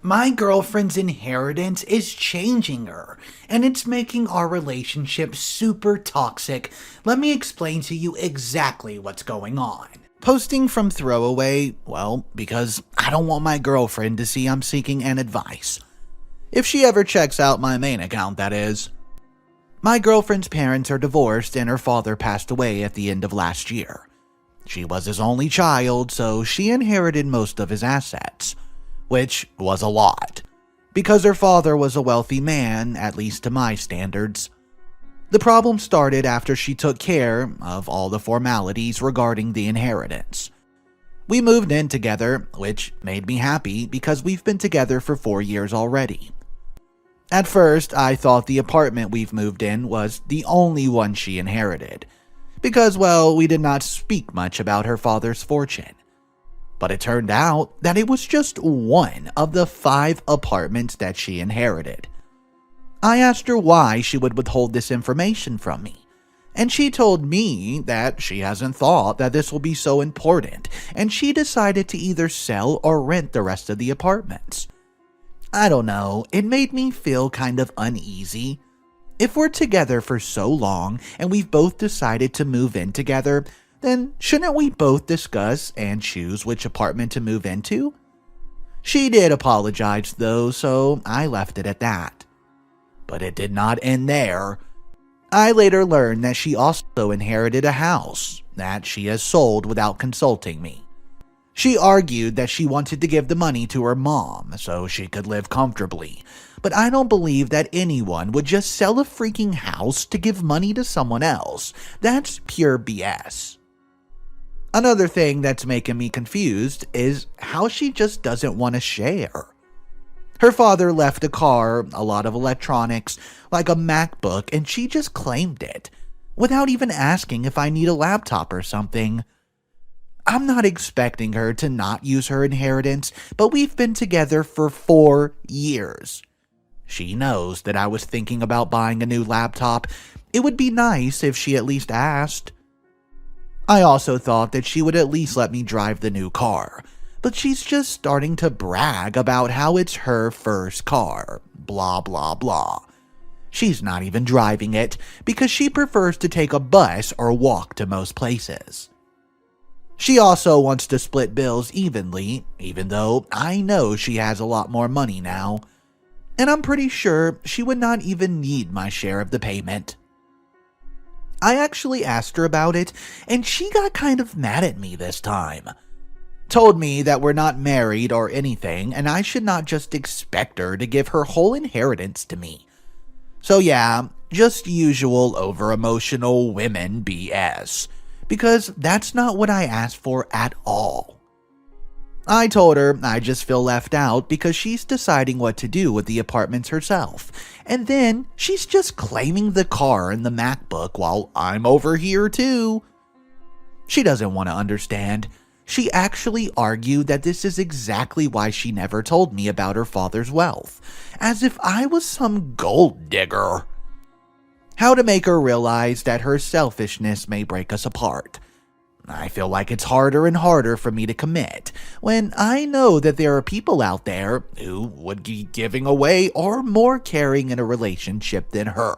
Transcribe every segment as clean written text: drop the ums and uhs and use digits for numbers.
My girlfriend's inheritance is changing her, and it's making our relationship super toxic. Let me explain to you exactly what's going on. Posting from ThrowRA, well, because I don't want my girlfriend to see I'm seeking an advice. If she ever checks out my main account, that is. My girlfriend's parents are divorced and her father passed away at the end of last year. She was his only child, so she inherited most of his assets, which was a lot, because her father was a wealthy man, at least to my standards. The problem started after she took care of all the formalities regarding the inheritance. We moved in together, which made me happy because we've been together for 4 years already. At first, I thought the apartment we've moved in was the only one she inherited, because, well, we did not speak much about her father's fortune. But it turned out that it was just one of the 5 apartments that she inherited. I asked her why she would withhold this information from me, and she told me that she hasn't thought that this will be so important, and she decided to either sell or rent the rest of the apartments. I don't know, it made me feel kind of uneasy. If we're together for so long and we've both decided to move in together, then shouldn't we both discuss and choose which apartment to move into? She did apologize though, so I left it at that. But it did not end there. I later learned that she also inherited a house that she has sold without consulting me. She argued that she wanted to give the money to her mom so she could live comfortably, but I don't believe that anyone would just sell a freaking house to give money to someone else. That's pure BS. Another thing that's making me confused is how she just doesn't want to share. Her father left a car, a lot of electronics, like a MacBook, and she just claimed it, without even asking if I need a laptop or something. I'm not expecting her to not use her inheritance, but we've been together for 4 years. She knows that I was thinking about buying a new laptop. It would be nice if she at least asked. I also thought that she would at least let me drive the new car, but she's just starting to brag about how it's her first car, blah blah blah. She's not even driving it because she prefers to take a bus or walk to most places. She also wants to split bills evenly, even though I know she has a lot more money now, and I'm pretty sure she would not even need my share of the payment. I actually asked her about it, and she got kind of mad at me this time. Told me that we're not married or anything, and I should not just expect her to give her whole inheritance to me. So yeah, just usual over-emotional women BS, because that's not what I asked for at all. I told her I just feel left out because she's deciding what to do with the apartments herself, and then she's just claiming the car and the MacBook while I'm over here too. She doesn't want to understand. She actually argued that this is exactly why she never told me about her father's wealth, as if I was some gold digger. How to make her realize that her selfishness may break us apart. I feel like it's harder and harder for me to commit when I know that there are people out there who would be giving away or more caring in a relationship than her.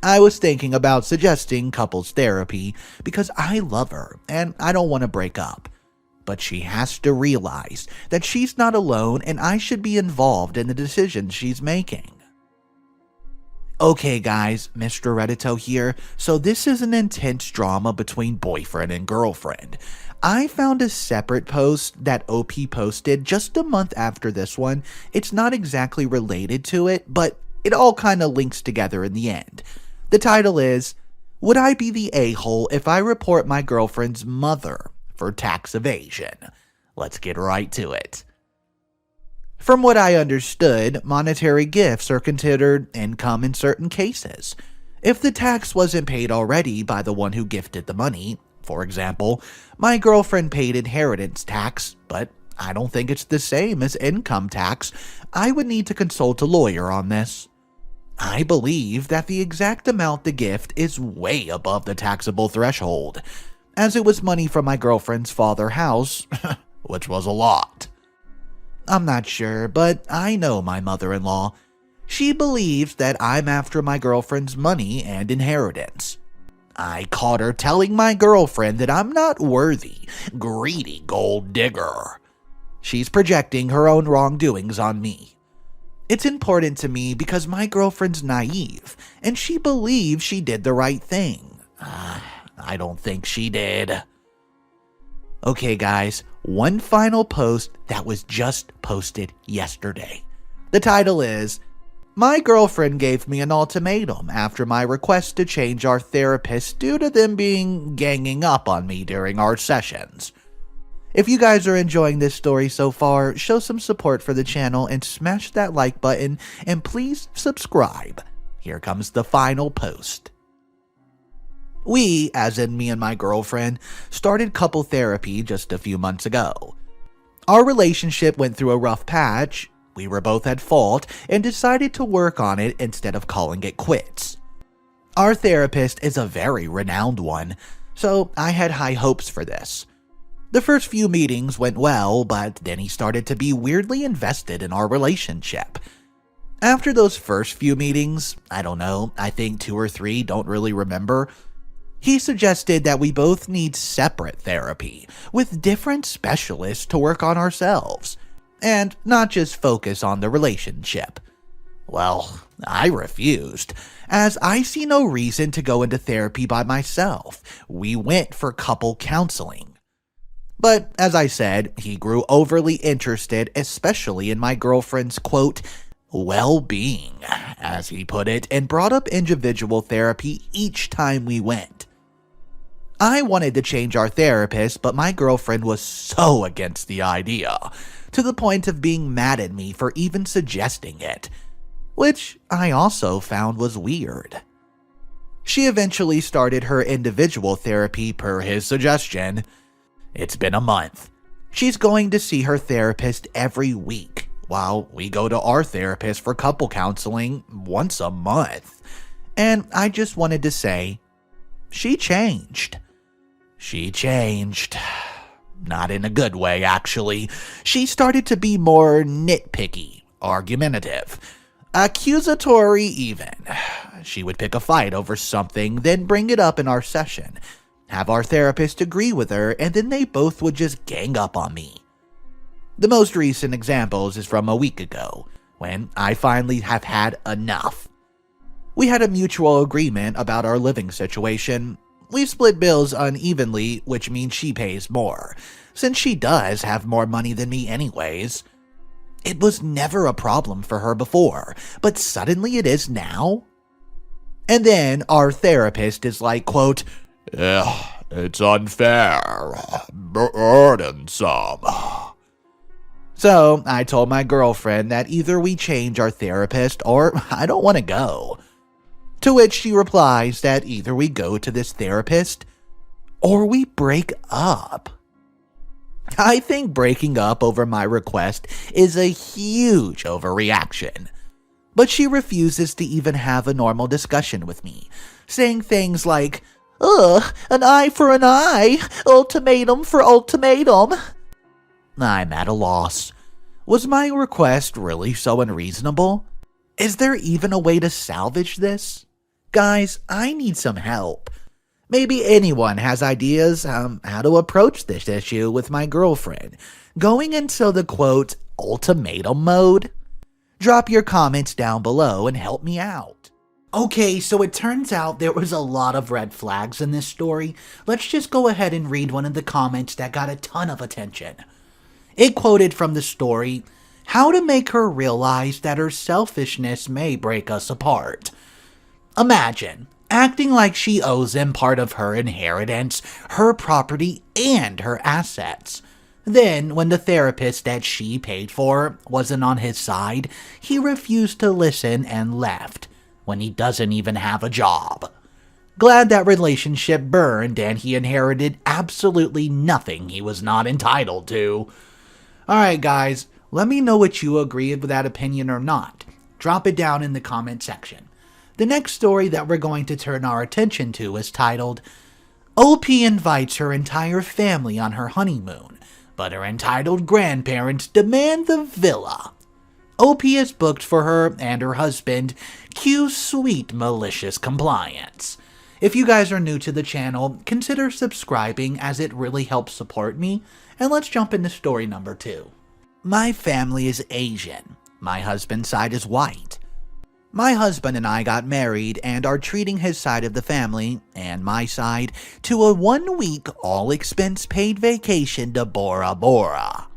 I was thinking about suggesting couples therapy because I love her and I don't want to break up. But she has to realize that she's not alone and I should be involved in the decisions she's making. Okay guys, Mr. Reddito here. So this is an intense drama between boyfriend and girlfriend. I found a separate post that OP posted just a month after this one. It's not exactly related to it, but it all kind of links together in the end. The title is, Would I be the a-hole if I report my girlfriend's mother for tax evasion? Let's get right to it. From what I understood, monetary gifts are considered income in certain cases. If the tax wasn't paid already by the one who gifted the money, for example, my girlfriend paid inheritance tax, but I don't think it's the same as income tax. I would need to consult a lawyer on this. I believe that the exact amount the gift is way above the taxable threshold, as it was money from my girlfriend's father's house, which was a lot. I'm not sure, but I know my mother-in-law. She believes that I'm after my girlfriend's money and inheritance. I caught her telling my girlfriend that I'm not worthy, greedy gold digger. She's projecting her own wrongdoings on me. It's important to me because my girlfriend's naive, and she believes she did the right thing. I don't think she did. Okay guys, one final post that was just posted yesterday. The title is, "My girlfriend gave me an ultimatum after my request to change our therapist due to them being ganging up on me during our sessions." If you guys are enjoying this story so far, show some support for the channel and smash that like button, and please subscribe. Here comes the final post. We, as in me and my girlfriend, started couple therapy just a few months ago. Our relationship went through a rough patch. We were both at fault and decided to work on it instead of calling it quits. Our therapist is a very renowned one, so I had high hopes for this. The first few meetings went well, but then he started to be weirdly invested in our relationship. After those first few meetings, I don't know, I think 2 or 3, don't really remember, he suggested that we both need separate therapy with different specialists to work on ourselves, and not just focus on the relationship. Well, I refused, as I see no reason to go into therapy by myself. We went for couple counseling. But as I said, he grew overly interested, especially in my girlfriend's, quote, well-being, as he put it, and brought up individual therapy each time we went. I wanted to change our therapist, but my girlfriend was so against the idea, to the point of being mad at me for even suggesting it, which I also found was weird. She eventually started her individual therapy per his suggestion. It's been a month. She's going to see her therapist every week, while we go to our therapist for couple counseling once a month. And I just wanted to say, she changed. She changed. Not in a good way, actually. She started to be more nitpicky, argumentative, accusatory even. She would pick a fight over something, then bring it up in our session, have our therapist agree with her, and then they both would just gang up on me. The most recent examples is from a week ago, when I finally have had enough. We had a mutual agreement about our living situation. We split bills unevenly, which means she pays more, since she does have more money than me anyways. It was never a problem for her before, but suddenly it is now? And then our therapist is like, quote, "It's unfair, burdensome." So I told my girlfriend that either we change our therapist or I don't want to go. To which she replies that either we go to this therapist or we break up. I think breaking up over my request is a huge overreaction. But she refuses to even have a normal discussion with me, saying things like, "Ugh, an eye for an eye, ultimatum for ultimatum." I'm at a loss. Was my request really so unreasonable? Is there even a way to salvage this? Guys, I need some help. Maybe anyone has ideas how to approach this issue with my girlfriend, going into the quote, ultimatum mode? Drop your comments down below and help me out. Okay, so it turns out there was a lot of red flags in this story. Let's just go ahead and read one of the comments that got a ton of attention. It quoted from the story, "How to make her realize that her selfishness may break us apart." Imagine acting like she owes him part of her inheritance, her property, and her assets. Then, when the therapist that she paid for wasn't on his side, he refused to listen and left, when he doesn't even have a job. Glad that relationship burned and he inherited absolutely nothing he was not entitled to. Alright guys, let me know what you agree with that opinion or not. Drop it down in the comment section. The next story that we're going to turn our attention to is titled, "OP invites her entire family on her honeymoon, but her entitled grandparents demand the villa. OP is booked for her and her husband. Cue sweet malicious compliance. If you guys are new to the channel, consider subscribing as it really helps support me, and let's jump into story number 2. My family is Asian. My husband's side is white. My husband and I got married and are treating his side of the family, and my side, to a 1-week all-expense-paid vacation to Bora Bora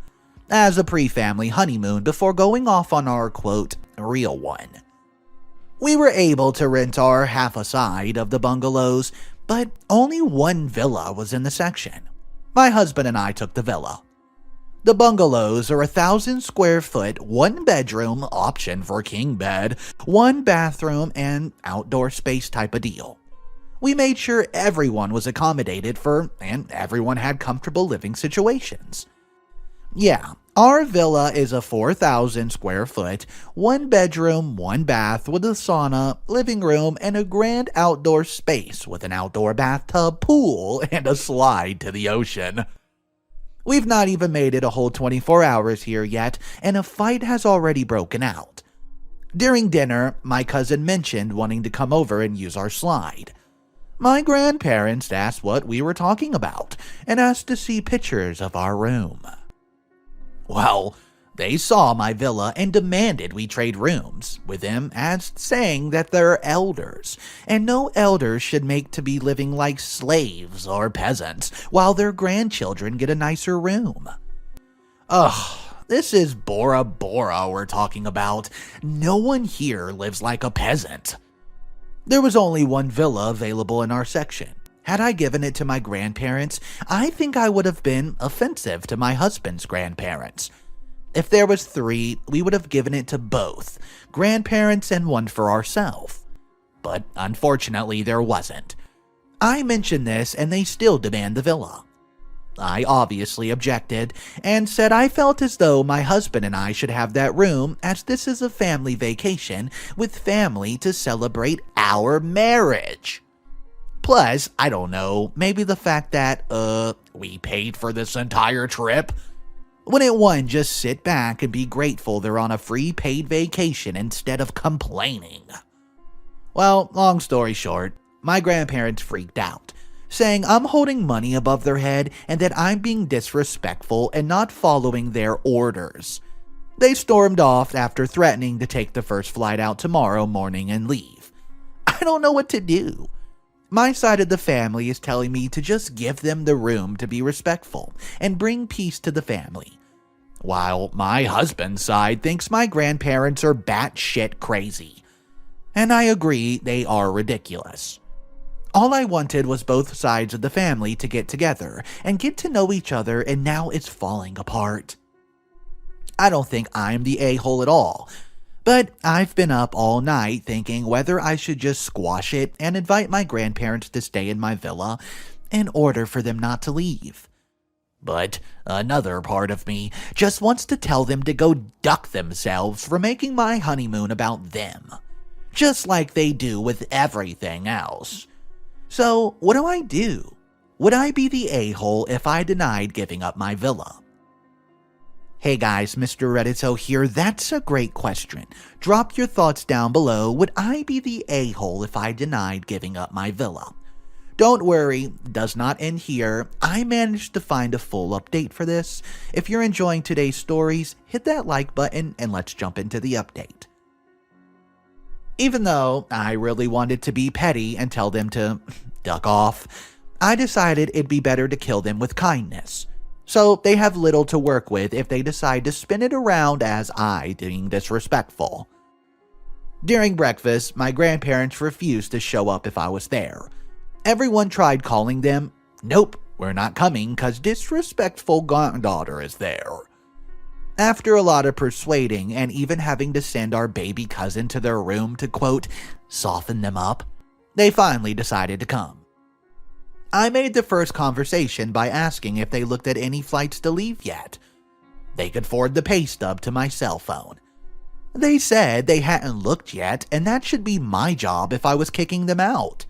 as a pre-family honeymoon before going off on our, quote, real one. We were able to rent our half a side of the bungalows, but only one villa was in the section. My husband and I took the villa. The bungalows are 1,000 square foot, 1-bedroom, option for king bed, 1 bathroom, and outdoor space type of deal. We made sure everyone was accommodated for and everyone had comfortable living situations. Yeah, our villa is a 4,000 square foot, 1-bedroom, 1-bath with a sauna, living room, and a grand outdoor space with an outdoor bathtub, pool, and a slide to the ocean. We've not even made it a whole 24 hours here yet, and a fight has already broken out. During dinner, my cousin mentioned wanting to come over and use our slide. My grandparents asked what we were talking about, and asked to see pictures of our room. Well, they saw my villa and demanded we trade rooms, with them as saying that they're elders, and no elders should make to be living like slaves or peasants, while their grandchildren get a nicer room. Ugh, this is Bora Bora we're talking about. No one here lives like a peasant. There was only one villa available in our section. Had I given it to my grandparents, I think I would have been offensive to my husband's grandparents. If there was 3, we would have given it to both, grandparents and one for ourselves. But unfortunately, there wasn't. I mentioned this and they still demand the villa. I obviously objected and said I felt as though my husband and I should have that room, as this is a family vacation with family to celebrate our marriage. Plus, I don't know, maybe the fact that, we paid for this entire trip. Wouldn't one just sit back and be grateful they're on a free paid vacation instead of complaining? Well, long story short, my grandparents freaked out, saying I'm holding money above their head and that I'm being disrespectful and not following their orders. They stormed off after threatening to take the first flight out tomorrow morning and leave. I don't know what to do. My side of the family is telling me to just give them the room to be respectful and bring peace to the family, while my husband's side thinks my grandparents are batshit crazy. And I agree, they are ridiculous. All I wanted was both sides of the family to get together and get to know each other, and now it's falling apart. I don't think I'm the a-hole at all, but I've been up all night thinking whether I should just squash it and invite my grandparents to stay in my villa in order for them not to leave. But another part of me just wants to tell them to go duck themselves for making my honeymoon about them, just like they do with everything else. So what do I do? Would I be the a-hole if I denied giving up my villa? Hey guys, Mr. Reddito here. That's a great question. Drop your thoughts down below. Would I be the a-hole if I denied giving up my villa? Don't worry, does not end here. I managed to find a full update for this. If you're enjoying today's stories, hit that like button and let's jump into the update. Even though I really wanted to be petty and tell them to duck off, I decided it'd be better to kill them with kindness. So they have little to work with if they decide to spin it around as I being disrespectful. During breakfast, my grandparents refused to show up if I was there. Everyone tried calling them. Nope, we're not coming because disrespectful granddaughter is there. After a lot of persuading and even having to send our baby cousin to their room to, quote, soften them up, they finally decided to come. I made the first conversation by asking if they looked at any flights to leave yet. They could forward the pay stub to my cell phone. They said they hadn't looked yet, and that should be my job if I was kicking them out.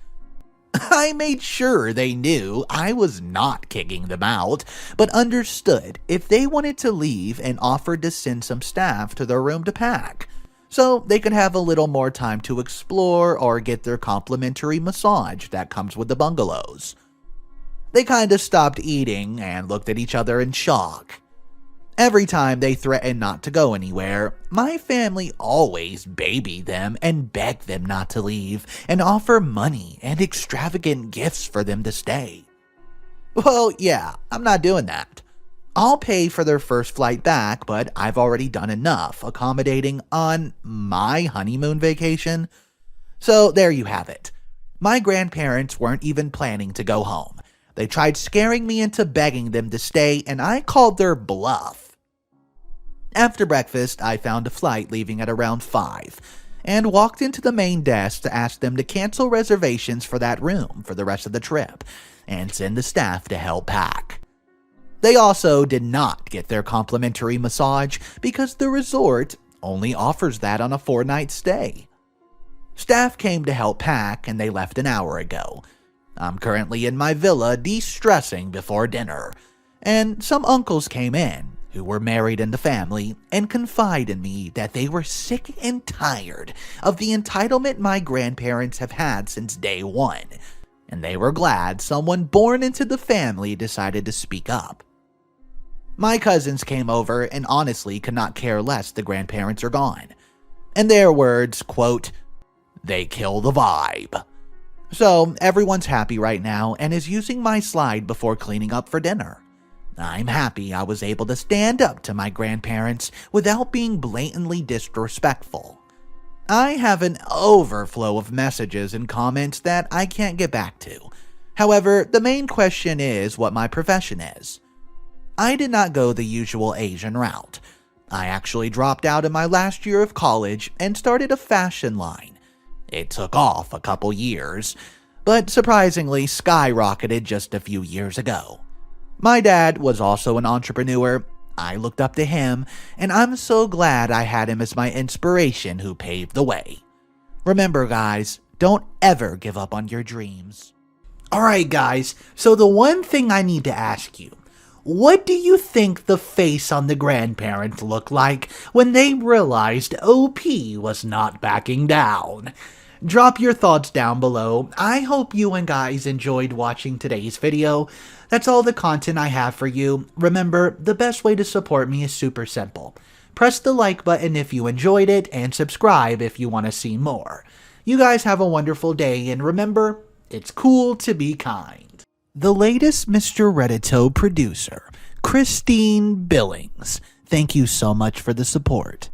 I made sure they knew I was not kicking them out, but understood if they wanted to leave and offered to send some staff to their room to pack, so they could have a little more time to explore or get their complimentary massage that comes with the bungalows. They kinda stopped eating and looked at each other in shock. Every time they threatened not to go anywhere, my family always babied them and begged them not to leave and offer money and extravagant gifts for them to stay. Well, yeah, I'm not doing that. I'll pay for their first flight back, but I've already done enough accommodating on my honeymoon vacation. So there you have it. My grandparents weren't even planning to go home. They tried scaring me into begging them to stay, and I called their bluff. After breakfast, I found a flight leaving at around 5 and walked into the main desk to ask them to cancel reservations for that room for the rest of the trip and send the staff to help pack. They also did not get their complimentary massage because the resort only offers that on a 4-night stay. Staff came to help pack and they left an hour ago. I'm currently in my villa de-stressing before dinner, and some uncles came in who were married in the family and confided in me that they were sick and tired of the entitlement my grandparents have had since day one, and they were glad someone born into the family decided to speak up. My cousins came over and honestly could not care less the grandparents are gone. In their words, quote, "They kill the vibe." So everyone's happy right now and is using my slide before cleaning up for dinner. I'm happy I was able to stand up to my grandparents without being blatantly disrespectful. I have an overflow of messages and comments that I can't get back to. However, the main question is what my profession is. I did not go the usual Asian route. I actually dropped out in my last year of college and started a fashion line. It took off a couple years, but surprisingly skyrocketed just a few years ago. My dad was also an entrepreneur. I looked up to him, and I'm so glad I had him as my inspiration who paved the way. Remember, guys, don't ever give up on your dreams. Alright guys, so the one thing I need to ask you, what do you think the face on the grandparents looked like when they realized OP was not backing down? Drop your thoughts down below. I hope you and guys enjoyed watching today's video. That's all the content I have for you. Remember, the best way to support me is super simple. Press the like button if you enjoyed it, and subscribe if you want to see more. You guys have a wonderful day, and remember, it's cool to be kind. The latest Mr. Reddito producer, Christine Billings. Thank you so much for the support.